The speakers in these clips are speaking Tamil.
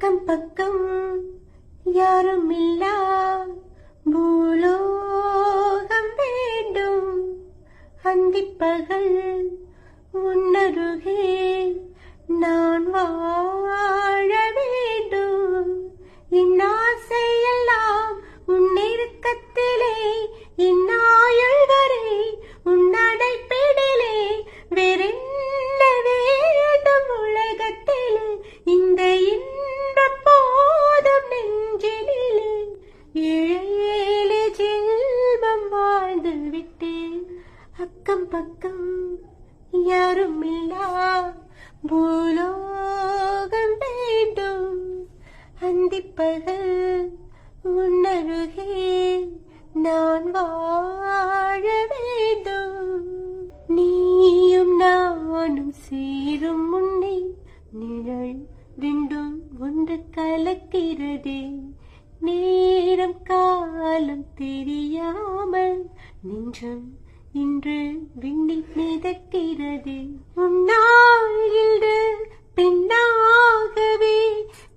அக்கம் பக்கம் யாரும் இல்லா பூலோகம் வேண்டும். அந்திப்பகல் உன்னருகே நான் வாழ வேண்டும். இந்நாசையெல்லாம் உன்னிருக்கத்திலே இந்நாயுள் வரை உன்னடைப்பிடிலே வேறென்ன வேண்டும் உலகத்திலே. இந்த இன்பம் போதும் நெஞ்சினிலே ஏழு ஜென்மம் வாழ்ந்து விட்டேன். அக்கம் பக்கம் யாரும் இல்லா பூலோகம் வேண்டும். அந்திப்பகல் உன்னருகே நான் வாழ வேண்டும். நீயும் நானும் சேரும் முன்னே நிழல் ரெண்டும் ஒன்று கலக்கிறதே. நேரம் காலம் தெரியாமல் நெஞ்சம் இன்று விண்ணில் மிதக்கிறது. உன்னால் இன்று பெண்ணாகவே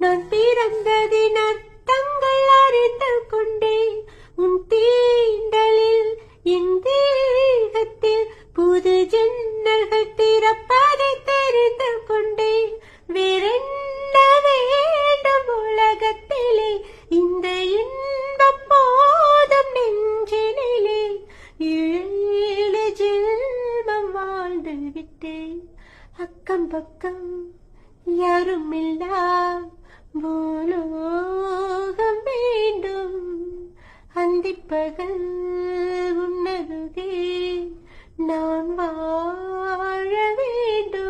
நான் பிறந்ததின் அர்த்தங்கள் அறிந்து கொண்டேன். உன் தீண்டலில் என் தேகத்தில் புது ஜன்னல்கள் திறப்பதை தெரிந்து கொண்டேன். வேறென்ன வேண்டும் உலகத்திலே இந்த இன்பம் போதும் நெஞ்சினிலே ஏழு ஜென்மம் வாழ்ந்து விட்டேன். அக்கம் பக்கம் யாரும் இல்லா பூலோகம் வேண்டும். அந்திப்பகல் உன்னருகே நான் வாழ வேண்டும்.